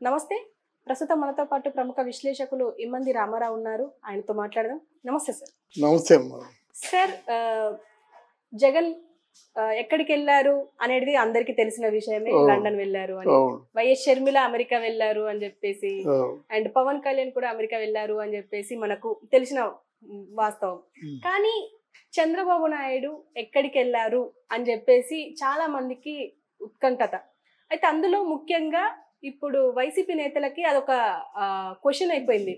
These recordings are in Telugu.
నమస్తే. ప్రస్తుతం మనతో పాటు ప్రముఖ విశ్లేషకులు ఇమ్మంది రామారావు ఉన్నారు. ఆయనతో మాట్లాడదాం. నమస్తే సార్. నమస్తే అమ్మా. సార్ జగన్ ఎక్కడికెళ్లారు అనేది అందరికీ తెలిసిన విషయమే. లండన్ వెళ్ళారు అని. వైఎస్ షర్మిల అమెరికా వెళ్ళారు అని చెప్పేసి, అండ్ పవన్ కళ్యాణ్ కూడా అమెరికా వెళ్ళారు అని చెప్పేసి మనకు తెలిసిన వాస్తవం. కానీ చంద్రబాబు నాయుడు ఎక్కడికి వెళ్ళారు అని చెప్పేసి చాలా మందికి ఉత్కంఠత. అయితే అందులో ముఖ్యంగా ఇప్పుడు వైసీపీ నేతలకి అదొక క్వశ్చన్ అయిపోయింది.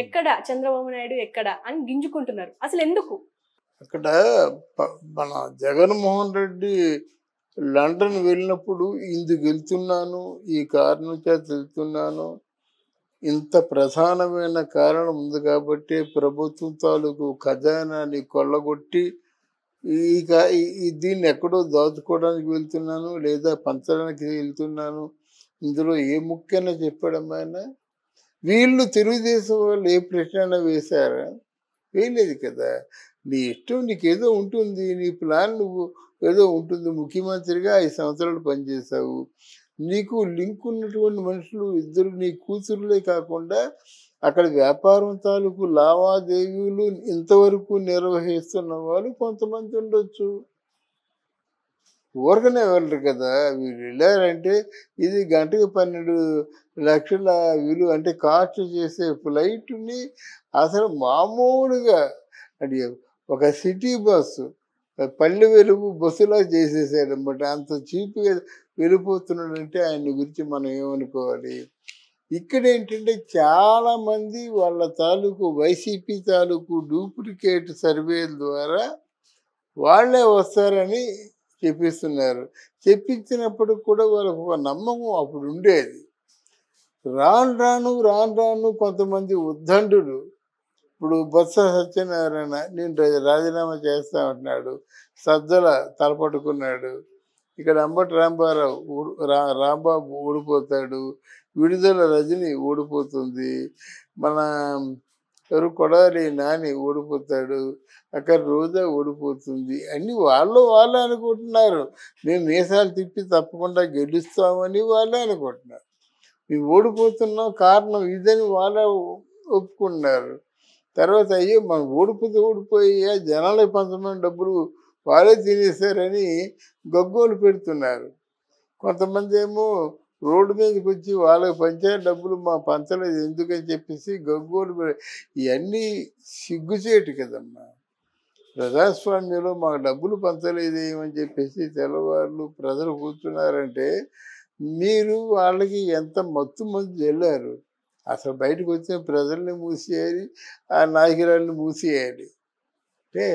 ఎక్కడ చంద్రబాబు నాయుడు ఎక్కడ అని గింజుకుంటున్నారు. అసలు ఎందుకు? అక్కడ మన జగన్మోహన్ రెడ్డి లండన్ వెళ్ళినప్పుడు ఇందుకు వెళ్తున్నాను, ఈ కారణం చేత వెళ్తున్నాను, ఇంత ప్రధానమైన కారణం ఉంది కాబట్టి ప్రభుత్వం తాలూకు ఖజానాన్ని కొల్లగొట్టి దీన్ని ఎక్కడో దాచుకోవడానికి వెళ్తున్నాను లేదా పంచడానికి వెళ్తున్నాను, ఇందులో ఏ ముఖ్యంగా చెప్పడమైనా వీళ్ళు తెలుగుదేశం వాళ్ళు ఏ ప్రశ్న వేశారా? వేయలేదు కదా. నీ ఇష్టం, నీకేదో ఉంటుంది, నీ ప్లాన్ నువ్వు ఏదో ఉంటుంది. ముఖ్యమంత్రిగా 5 సంవత్సరాలు పనిచేశావు, నీకు లింక్ ఉన్నటువంటి మనుషులు ఇద్దరు నీ కూతురులే కాకుండా అక్కడ వ్యాపారం తాలూకు లావాదేవీలు ఇంతవరకు నిర్వహిస్తున్న వాళ్ళు కొంతమంది ఉండొచ్చు. ఊరకనే వెళ్ళరు కదా. వీళ్ళు వెళ్ళారంటే ఇది గంటకు 12 లక్షల విలువ అంటే కాస్ట్ చేసే ఫ్లైట్ని అసలు మామూలుగా అంటే ఒక సిటీ బస్సు పల్లె వెలుగు బస్సులా చేసేసాడు అనమాట. అంత చీప్గా వెళ్ళిపోతున్నాడంటే ఆయన గురించి మనం ఏమనుకోవాలి? ఇక్కడ ఏంటంటే చాలామంది వాళ్ళ తాలూకు వైసీపీ తాలూకు డూప్లికేట్ సర్వేల ద్వారా వాళ్ళే వస్తారని చెప్పిస్తున్నారు. చెప్పించినప్పుడు కూడా వాళ్ళకు ఒక నమ్మకం అప్పుడు ఉండేది. రాను రాను కొంతమంది ఉద్దండులు, ఇప్పుడు బొత్స సత్యనారాయణ నేను రాజీనామా చేస్తా ఉంటున్నాడు, సజ్జల తలపట్టుకున్నాడు, ఇక్కడ అంబటి రాంబాబు ఓడిపోతాడు, విడుదల రజని ఓడిపోతుంది, మన ఎవరు కొడాలి నాని ఓడిపోతాడు, అక్కడ రోజా ఓడిపోతుంది, అన్ని వాళ్ళే అనుకుంటున్నారు. మేము మీసాలు తిప్పి తప్పకుండా గెలుస్తామని వాళ్ళే అనుకుంటున్నారు. మేము ఓడిపోతున్నాం కారణం ఇదని వాళ్ళే ఒప్పుకున్నారు. తర్వాత అయ్యో మనం ఓడిపోయి జనాలకు పంచమైన డబ్బులు వాళ్ళే తినేశారని గగ్గోలు పెడుతున్నారు. కొంతమంది ఏమో రోడ్డు మీదకి వచ్చి వాళ్ళకి పంచే డబ్బులు మా పంచలేదు ఎందుకని చెప్పేసి గగ్గోలు ఇవన్నీ సిగ్గుచేటు కదమ్మా. ప్రజాస్వామ్యంలో మాకు డబ్బులు పంచలేదు ఏమని చెప్పేసి తెల్లవాళ్ళు ప్రజలు కూర్చున్నారంటే మీరు వాళ్ళకి ఎంత మత్తు వెళ్ళారు. అసలు బయటకు వచ్చిన ప్రజల్ని మూసేయాలి, ఆ నాయకురాల్ని మూసేయాలి. అంటే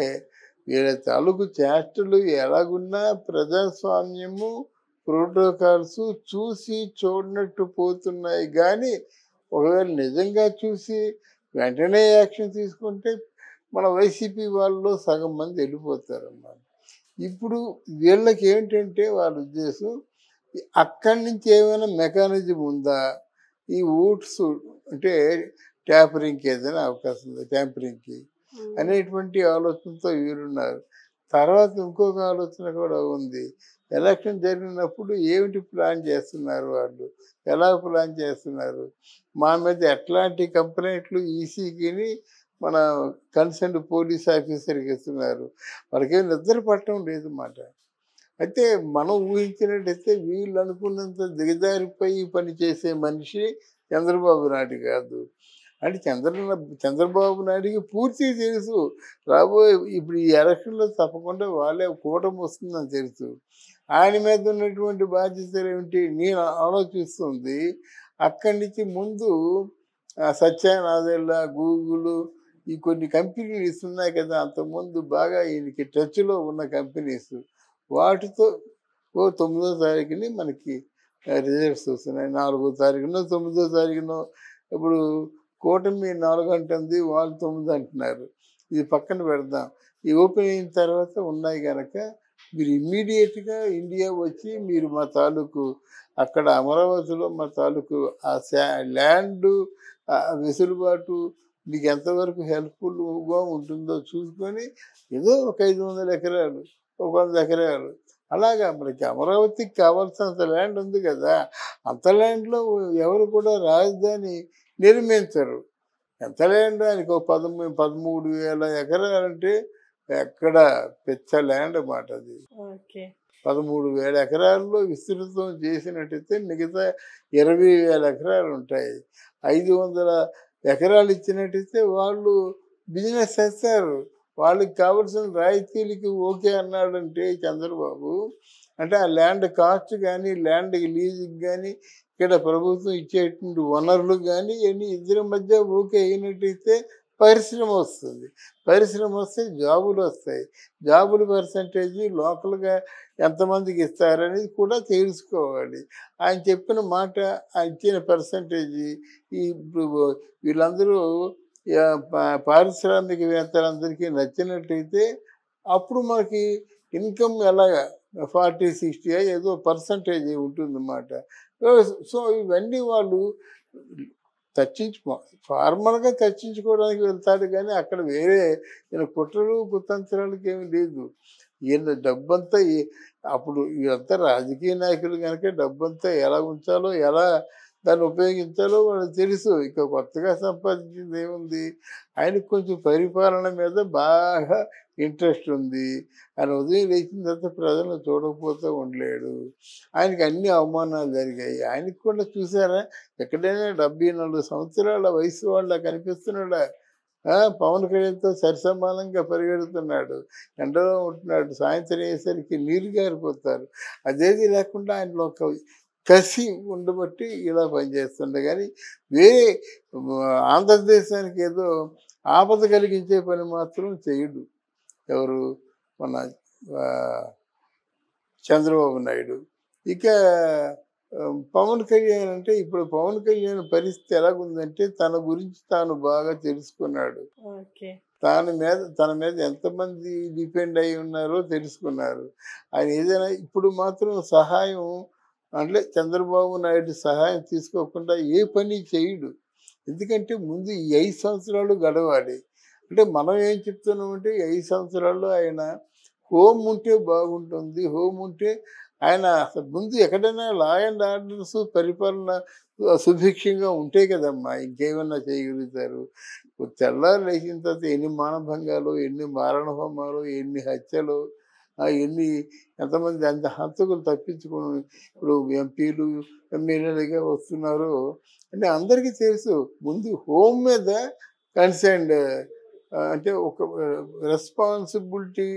వీళ్ళ తాలూకు చేష్టలు ఎలాగున్నా ప్రజాస్వామ్యము ప్రోటోకాల్స్ చూసి చూడనట్టు పోతున్నాయి. కానీ ఒకవేళ నిజంగా చూసి వెంటనే యాక్షన్ తీసుకుంటే మన వైసీపీ వాళ్ళలో సగం మంది వెళ్ళిపోతారన్నమాట. ఇప్పుడు వీళ్ళకి ఏంటంటే వాళ్ళ ఉద్దేశం అక్కడి నుంచి ఏమైనా మెకానిజం ఉందా, ఈ ఓట్స్ అంటే ట్యాంపరింగ్కి ఏదైనా అవకాశం ఉంది, ట్యాంపరింగ్కి అనేటువంటి ఆలోచనతో వీరున్నారు. తర్వాత ఇంకొక ఆలోచన కూడా ఉంది. ఎలక్షన్ జరిగినప్పుడు ఏమిటి ప్లాన్ చేస్తున్నారు వాళ్ళు, ఎలా ప్లాన్ చేస్తున్నారు, మా మీద ఎట్లాంటి కంప్లైంట్లు ఈసీకిని మన కన్సర్న్ పోలీస్ ఆఫీసర్కి ఇస్తున్నారు. వాళ్ళకేం నిద్ర పట్టడం లేదు మాట. అయితే మనం ఊహించినట్టయితే వీళ్ళు అనుకున్నంత దిగజారిపోయి పనిచేసే మనిషి చంద్రబాబు నాయుడు కాదు. అంటే చంద్రబాబు నాయుడికి పూర్తిగా తెలుసు రాబోయే ఇప్పుడు ఈ ఎలక్షన్లో తప్పకుండా వాళ్ళే కూటమి వస్తుందని తెలుసు. ఆయన మీద ఉన్నటువంటి బాధ్యతలు ఏమిటి నేను ఆలోచిస్తుంది. అక్కడి నుంచి ముందు సత్యనాదెల్లా, గూగుల్, ఈ కొన్ని కంపెనీస్ ఉన్నాయి కదా, అంతకుముందు బాగా ఈయనకి టచ్లో ఉన్న కంపెనీస్, వాటితో 9వ తారీఖుని మనకి రిజల్ట్స్ వస్తున్నాయి. 4వ తారీఖునో 9వ తారీఖునో. ఇప్పుడు కూటమి 4 అంటుంది, వాళ్ళు 9 అంటున్నారు. ఇది పక్కన పెడదాం. ఈ ఓపెన్ అయిన తర్వాత ఉన్నాయి కనుక మీరు ఇమ్మీడియట్గా ఇండియా వచ్చి మీరు మా తాలూకు అక్కడ అమరావతిలో మా తాలూకు ఆ ల్యాండ్ వెసులుబాటు మీకు ఎంతవరకు హెల్ప్ఫుల్గా ఉంటుందో చూసుకొని ఏదో ఒక 500 ఎకరాలు, ఒక 100 ఎకరాలు అలాగా మనకి అమరావతికి కావాల్సినంత ల్యాండ్ ఉంది కదా, అంత ల్యాండ్లో ఎవరు కూడా రాజధాని నిర్మించరు. ఎంత ల్యాండ్ ఆయనకు 13,000 ఎకరాలంటే ఎక్కడ పెద్ద ల్యాండ్ అన్నమాట అది. 13,000 ఎకరాల్లో విస్తృతం చేసినట్టయితే మిగతా 20,000 ఎకరాలు ఉంటాయి. 500 ఎకరాలు ఇచ్చినట్టయితే వాళ్ళు బిజినెస్ చేస్తారు. వాళ్ళకి కావాల్సిన రాయితీలకి ఓకే అన్నాడంటే చంద్రబాబు, అంటే ఆ ల్యాండ్ కాస్ట్ కానీ, ల్యాండ్ లీజుకి కానీ, ఇక్కడ ప్రభుత్వం ఇచ్చేటువంటి వనరులు కానీ ఇవన్నీ ఇద్దరి మధ్య ఓకే అయినట్టయితే పరిశ్రమ వస్తుంది. పరిశ్రమ వస్తే జాబులు వస్తాయి. జాబుల పర్సంటేజీ లోకల్గా ఎంతమందికి ఇస్తారనేది కూడా తెలుసుకోవాలి. ఆయన చెప్పిన మాట, ఆయన ఇచ్చిన పర్సంటేజీ ఇప్పుడు వీళ్ళందరూ పారిశ్రామికవేత్తలందరికీ నచ్చినట్టయితే అప్పుడు మనకి ఇన్కమ్ ఎలాగా 40-60 ఏదో పర్సంటేజ్ ఉంటుందన్నమాట. సో ఇవన్నీ వాళ్ళు ఫార్మల్గా చర్చించుకోవడానికి వెళ్తాడు, కానీ అక్కడ వేరే కుట్రలు కుతంత్రాలకి ఏమి లేదు. ఈయన డబ్బంతా అప్పుడు వీళ్ళంతా రాజకీయ నాయకులు కనుక డబ్బంతా ఎలా ఉంచాలో, ఎలా దాన్ని ఉపయోగించాలో వాళ్ళకి తెలుసు. ఇక కొత్తగా సంపాదించింది ఏముంది? ఆయనకు కొంచెం పరిపాలన మీద బాగా ఇంట్రెస్ట్ ఉంది. ఆయన ఉదయం లేచిన తర్వాత ప్రజలను చూడకపోతే ఉండలేడు. ఆయనకి అన్ని అవమానాలు జరిగాయి. ఆయనకు కూడా చూసారా, ఎక్కడైనా 74 సంవత్సరాల వయసు వాళ్ళ కనిపిస్తున్నాడా? పవన్ కళ్యాణ్తో సరిసమానంగా పరిగెడుతున్నాడు, ఎండలో ఉంటున్నాడు, సాయంత్రం అయ్యేసరికి నీరు గారిపోతారు. అదేది లేకుండా ఆయనలో ఒక కసి ఉండబట్టి ఇలా పనిచేస్తుండే, కానీ వేరే ఆంధ్రదేశానికి ఏదో ఆపద కలిగించే పని మాత్రం చేయడు. ఎవరు? మన చంద్రబాబు నాయుడు. ఇక పవన్ కళ్యాణ్ అంటే, ఇప్పుడు పవన్ కళ్యాణ్ పరిస్థితి ఎలాగుందంటే తన గురించి తాను బాగా తెలుసుకున్నాడు. తన మీద ఎంతమంది డిపెండ్ అయి ఉన్నారో తెలుసుకున్నారు. ఆయన ఏదైనా ఇప్పుడు మాత్రం సహాయం అంటే చంద్రబాబు నాయుడు సహాయం తీసుకోకుండా ఏ పని చేయడు. ఎందుకంటే ముందు ఈ 5 సంవత్సరాలు గడవాలి. అంటే మనం ఏం చెప్తున్నామంటే 5 సంవత్సరాల్లో ఆయన హోమ్ ఉంటే బాగుంటుంది. హోమ్ ఉంటే ఆయన అసలు ముందు ఎక్కడైనా లా అండ్ ఆర్డర్స్ పరిపాలన సుభిక్షంగా ఉంటే కదమ్మా ఇంకేమన్నా చేయగలుగుతారు. తెల్లారు లేచిన తర్వాత ఎన్ని మానభంగాలు, ఎన్ని మారణహోమాలు, ఎన్ని హత్యలు, ఎంతమంది హంతకులు తప్పించుకుని ఇప్పుడు ఎంపీలు ఎమ్మెల్యేలుగా వస్తున్నారు అంటే అందరికీ తెలుసు. ముందు హోమ్ మీద కన్సర్న్డ్, అంటే ఒక రెస్పాన్సిబిలిటీ,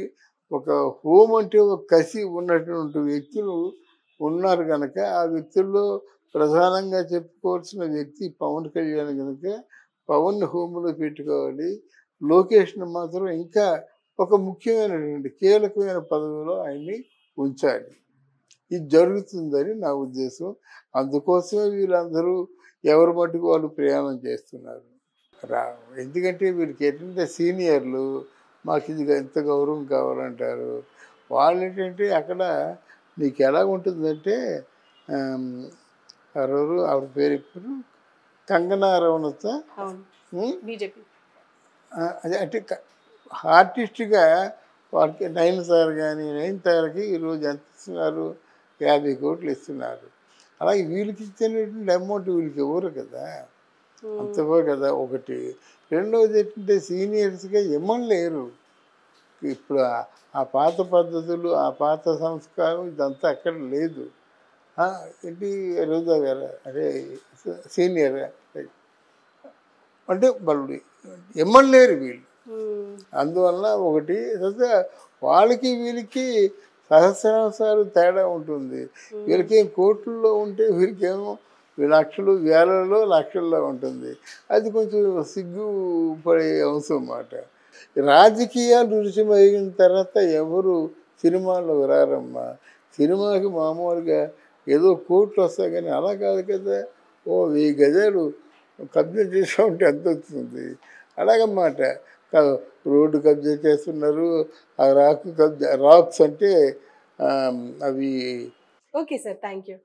ఒక హోమ్ అంటే ఒక కసి ఉన్నటువంటి వ్యక్తులు ఉన్నారు కనుక ఆ వ్యక్తుల్లో ప్రధానంగా చెప్పుకోవాల్సిన వ్యక్తి పవన్ కళ్యాణ్ కనుక పవన్ హోమ్లో పెట్టుకోవాలి. లోకేష్ను మాత్రం ఇంకా ఒక ముఖ్యమైనటువంటి కీలకమైన పదవిలో ఆయన్ని ఉంచాలి. ఇది జరుగుతుందని నా ఉద్దేశం. అందుకోసమే వీళ్ళందరూ ఎవరి మట్టుకు వాళ్ళు ప్రయాణం చేస్తున్నారు. ఎందుకంటే వీళ్ళకి ఏంటంటే సీనియర్లు మాకు ఇది ఎంత గౌరవం కావాలంటారు. వాళ్ళు ఏంటంటే అక్కడ నీకు ఎలా ఉంటుందంటే ఆవిడ పేరు ఇప్పుడు కంగనా రనౌత్, అదే అంటే ఆర్టిస్ట్గా వాళ్ళకి నయనతారకి ఈరోజు ఎంత ఇస్తున్నారు? 50 కోట్లు ఇస్తున్నారు. అలాగే వీళ్ళకి ఇచ్చినటువంటి అమౌంట్ వీళ్ళకి ఇవ్వరు కదా, అంతవో కదా ఒకటి. రెండవది ఏంటంటే సీనియర్స్గా ఇమ్మలేరు. ఇప్పుడు ఆ పాత పద్ధతులు, ఆ పాత సంస్కారం ఇదంతా అక్కడ లేదు. ఏంటి రోజా గారు అదే సీనియర్ అంటే వాళ్ళు ఇమ్మలేరు వీళ్ళు. అందువల్ల ఒకటి వాళ్ళకి వీళ్ళకి సహస్రాంశాలు తేడా ఉంటుంది. వీళ్ళకేం కోట్లలో ఉంటే వీళ్ళకేమో లక్షలు, వేలలో, లక్షల్లో ఉంటుంది. అది కొంచెం సిగ్గుపడే అంశం అన్నమాట. రాజకీయాలు రుచిమగిన తర్వాత ఎవరు సినిమాల్లో రారమ్మా. సినిమాకి మామూలుగా ఏదో కోట్లు వస్తాయి, కానీ అలా కాదు కదా. 1000 గజాలు కబ్జా చేసా ఉంటే ఎంత వస్తుంది? అలాగన్నమాట. రోడ్డు కబ్జా చేస్తున్నారు. ఆ రాక్స్ అంటే అవి. Okay sir, thank you.